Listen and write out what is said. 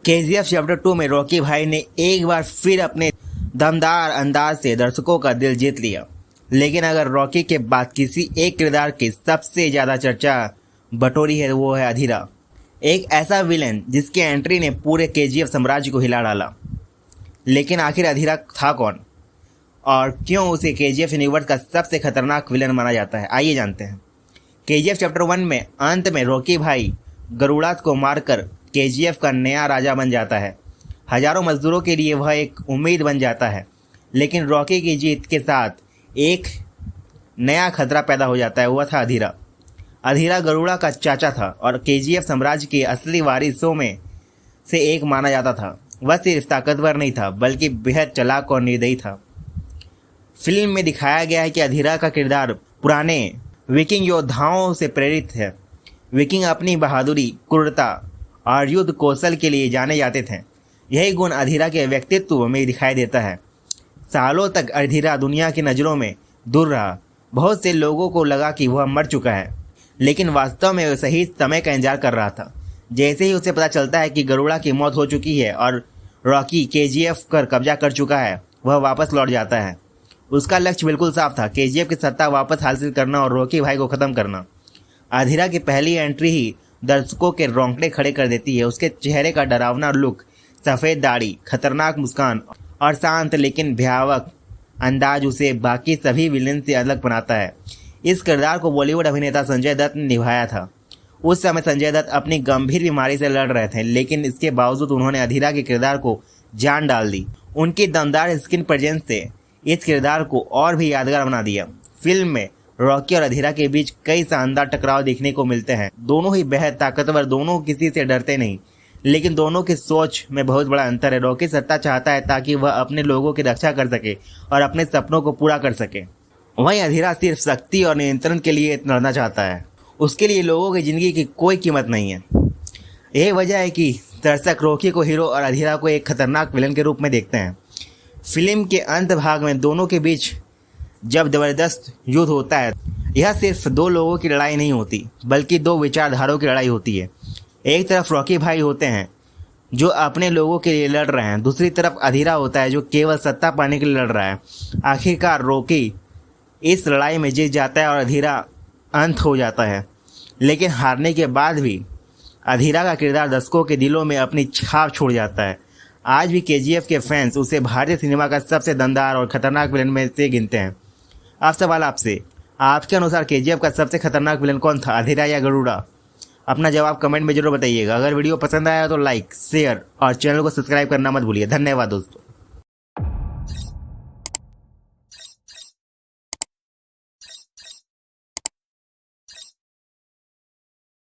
KGF chapter 2 में Rocky भाई ने एक बार फिर अपने दमदार अंदाज से दर्शकों का दिल जीत लिया। लेकिन अगर रॉकी के बाद किसी एक किरदार की सबसे ज़्यादा चर्चा बटोरी है वो है अधीरा, एक ऐसा विलेन जिसकी एंट्री ने पूरे केजीएफ साम्राज्य को हिला डाला। लेकिन आखिर अधीरा था कौन और क्यों उसे केजीएफ यूनिवर्स का सबसे खतरनाक विलेन माना जाता है, आइए जानते हैं। केजीएफ चैप्टर 1 में अंत में रॉकी भाई गरुड़ास को मारकर केजीएफ का नया राजा बन जाता है। हजारों मजदूरों के लिए वह एक उम्मीद बन जाता है। लेकिन रॉकी की जीत के साथ एक नया खतरा पैदा हो जाता है, वह था अधीरा। अधीरा गरुड़ा का चाचा था और केजीएफ साम्राज्य के असली वारिसों में से एक माना जाता था। वह सिर्फ ताकतवर नहीं था बल्कि बेहद चालाक और निर्दयी था। फिल्म में दिखाया गया है कि अधीरा का किरदार पुराने विकिंग योद्धाओं से प्रेरित है। विकिंग अपनी बहादुरी, क्रूरता और युद्ध कौशल के लिए जाने जाते थे। यही गुण अधीरा के व्यक्तित्व में दिखाई देता है। सालों तक अधीरा दुनिया की नज़रों में दूर रहा। बहुत से लोगों को लगा कि वह मर चुका है, लेकिन वास्तव में वह सही समय का इंतजार कर रहा था। जैसे ही उसे पता चलता है कि गरुड़ा की मौत हो चुकी है और रॉकी केजीएफ पर कब्जा कर चुका है, वह वापस लौट जाता है। उसका लक्ष्य बिल्कुल साफ था, केजीएफ की सत्ता वापस हासिल करना और रॉकी भाई को ख़त्म करना। अधीरा की पहली एंट्री ही दर्शकों के रोंगटे खड़े कर देती है। उसके चेहरे का डरावना लुक, सफ़ेद दाढ़ी, खतरनाक मुस्कान और शांत लेकिन भयावह अंदाज उसे बाकी सभी विलेन से अलग बनाता है। इस किरदार को बॉलीवुड अभिनेता संजय दत्त ने निभाया था। उस समय संजय दत्त अपनी गंभीर बीमारी से लड़ रहे थे, लेकिन इसके बावजूद उन्होंने अधीरा के किरदार को जान डाल दी। उनकी दमदार स्क्रीन प्रेजेंस से इस किरदार को और भी यादगार बना दिया। फिल्म में रॉकी और अधीरा के बीच कई शानदार टकराव देखने को मिलते हैं। दोनों ही बेहद ताकतवर, दोनों किसी से डरते नहीं, लेकिन दोनों की सोच में बहुत बड़ा अंतर है। रॉकी सत्ता चाहता है ताकि वह अपने लोगों की रक्षा कर सके और अपने सपनों को पूरा कर सके। वहीं अधीरा सिर्फ शक्ति और नियंत्रण के लिए लड़ना चाहता है। उसके लिए लोगों की ज़िंदगी की कोई कीमत नहीं है। यही वजह है कि दर्शक रॉकी को हीरो और अधीरा को एक खतरनाक विलन के रूप में देखते हैं। फिल्म के अंत भाग में दोनों के बीच जब ज़बरदस्त युद्ध होता है, यह सिर्फ दो लोगों की लड़ाई नहीं होती बल्कि दो विचारधाराओं की लड़ाई होती है। एक तरफ रॉकी भाई होते हैं जो अपने लोगों के लिए लड़ रहे हैं, दूसरी तरफ अधीरा होता है जो केवल सत्ता पाने के लिए लड़ रहा है। आखिरकार रॉकी इस लड़ाई में जीत जाता है और अधीरा अंत हो जाता है। लेकिन हारने के बाद भी अधीरा का किरदार दर्शकों के दिलों में अपनी छाप छोड़ जाता है। आज भी केजीएफ के फैंस उसे भारतीय सिनेमा का सबसे दमदार और खतरनाक विलेन में से गिनते हैं। अब सवाल आपसे, आपके अनुसार केजीएफ का सबसे खतरनाक विलेन कौन था, अधीरा या गरुड़ा? अपना जवाब कमेंट में जरूर बताइएगा। अगर वीडियो पसंद आया तो लाइक, शेयर और चैनल को सब्सक्राइब करना मत भूलिए। धन्यवाद दोस्तों।